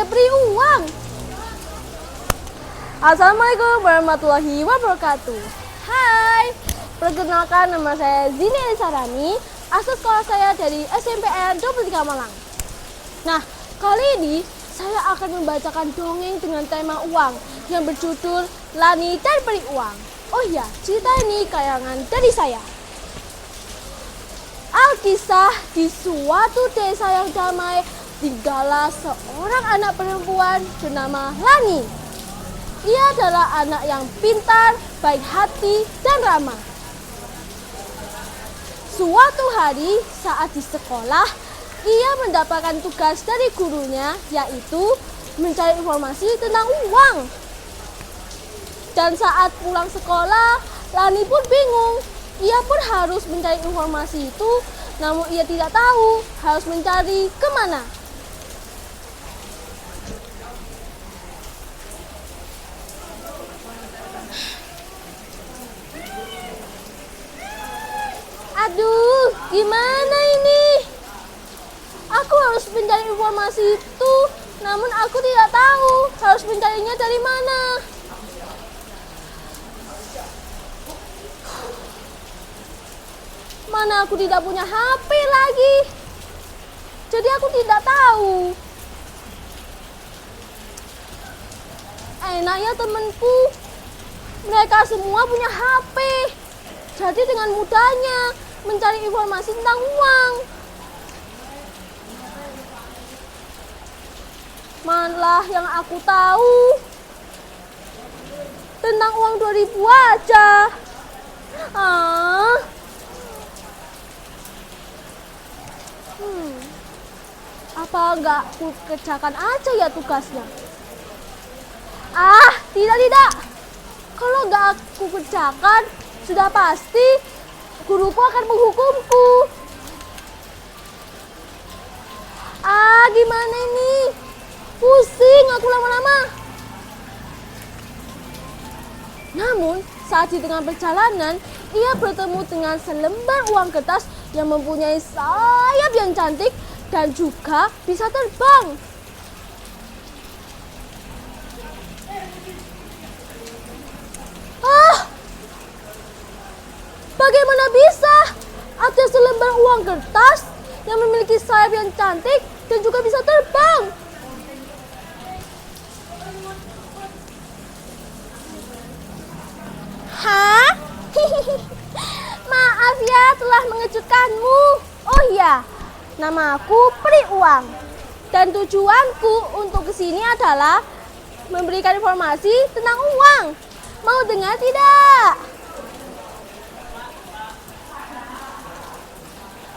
beri uang. Assalamualaikum warahmatullahi wabarakatuh. Hai, perkenalkan nama saya Zini Elisarani, asal sekolah saya dari SMPN 23 Malang. Nah, kali ini saya akan membacakan dongeng dengan tema uang yang berjudul Lani dan Peri Uang. Oh iya, cerita ini karangan dari saya. Alkisah, di suatu desa yang damai tinggallah seorang anak perempuan bernama Lani. Ia adalah anak yang pintar, baik hati, dan ramah. Suatu hari saat di sekolah, ia mendapatkan tugas dari gurunya, yaitu mencari informasi tentang uang. Dan saat pulang sekolah, Lani pun bingung. Ia pun harus mencari informasi itu, namun ia tidak tahu harus mencari kemana. Aduh, gimana ini? Aku harus mencari informasi itu, namun aku tidak tahu harus mencarinya dari mana. Mana aku tidak punya HP lagi. Jadi aku tidak tahu. Enaknya temanku, mereka semua punya HP. Jadi dengan mudahnya mencari informasi tentang uang. Malah yang aku tahu tentang uang 2000 aja. Apa enggak aku kerjakan aja ya tugasnya? Tidak. Kalau enggak aku kerjakan, sudah pasti guruku akan menghukumku. Gimana ini? Pusing aku lama-lama. Namun, saat di tengah perjalanan, ia bertemu dengan selembar uang kertas yang mempunyai sayap yang cantik dan juga bisa terbang. Bagaimana bisa ada selembar uang kertas yang memiliki sayap yang cantik dan juga bisa terbang? Maaf ya telah mengejutkanmu. Oh iya, nama aku Peri Uang. Dan tujuanku untuk kesini adalah memberikan informasi tentang uang. Mau dengar tidak?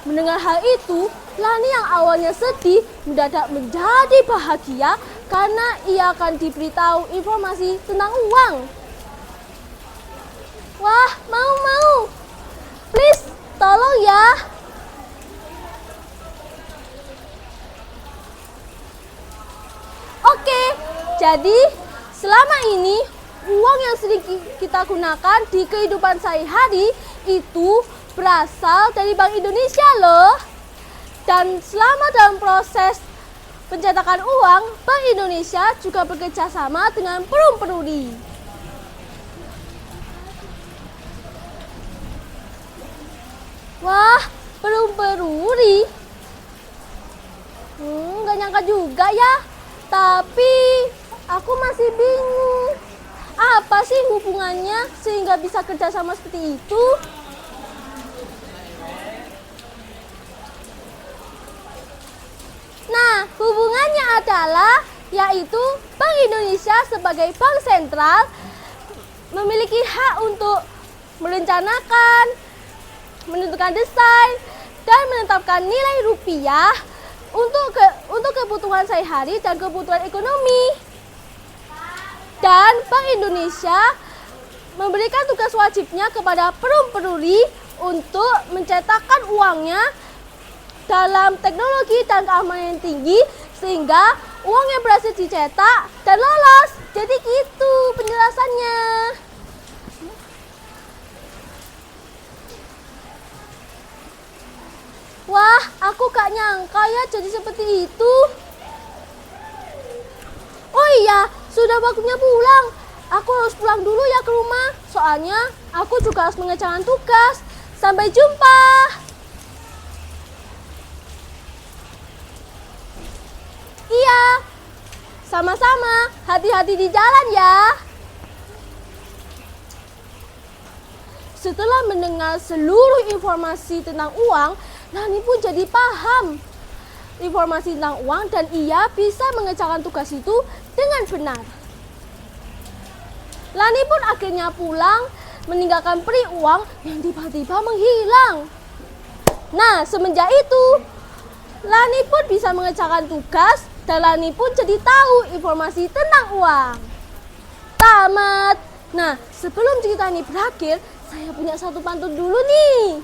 Mendengar hal itu, Lani yang awalnya sedih mendadak menjadi bahagia karena ia akan diberitahu informasi tentang uang. Wah, mau. Please, tolong ya. Oke, jadi selama ini uang yang sering kita gunakan di kehidupan sehari-hari itu berasal dari Bank Indonesia loh. Dan selama dalam proses pencetakan uang, Bank Indonesia juga bekerja sama dengan Perum Peruri. Wah, Perum Peruri? Gak nyangka juga ya. Tapi aku masih bingung. Apa sih hubungannya sehingga bisa kerjasama seperti itu? Nah, hubungannya adalah yaitu Bank Indonesia sebagai bank sentral memiliki hak untuk merencanakan, menentukan desain, dan menetapkan nilai rupiah untuk kebutuhan sehari-hari dan kebutuhan ekonomi. Dan Bank Indonesia memberikan tugas wajibnya kepada Perum Peruri untuk mencetakkan uangnya dalam teknologi dan keamanan yang tinggi sehingga uangnya berhasil dicetak dan lolos. Jadi gitu penjelasannya. Wah, aku gak nyangka ya jadi seperti itu. Iya, sudah waktunya pulang. Aku harus pulang dulu ya ke rumah. Soalnya aku juga harus mengerjakan tugas. Sampai jumpa. Iya, sama-sama. Hati-hati di jalan ya. Setelah mendengar seluruh informasi tentang uang, Lani pun jadi paham informasi tentang uang dan ia bisa mengerjakan tugas itu dengan benar. Lani pun akhirnya pulang, meninggalkan peri uang yang tiba-tiba menghilang. Nah, semenjak itu, Lani pun bisa mengerjakan tugas dan Lani pun jadi tahu informasi tentang uang. Tamat. Nah, sebelum cerita ini berakhir, saya punya satu pantun dulu nih.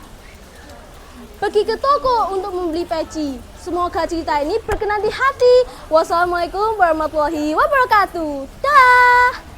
Pergi ke toko untuk membeli peci. Semoga cerita ini berkenan di hati. Wassalamualaikum warahmatullahi wabarakatuh. Dah.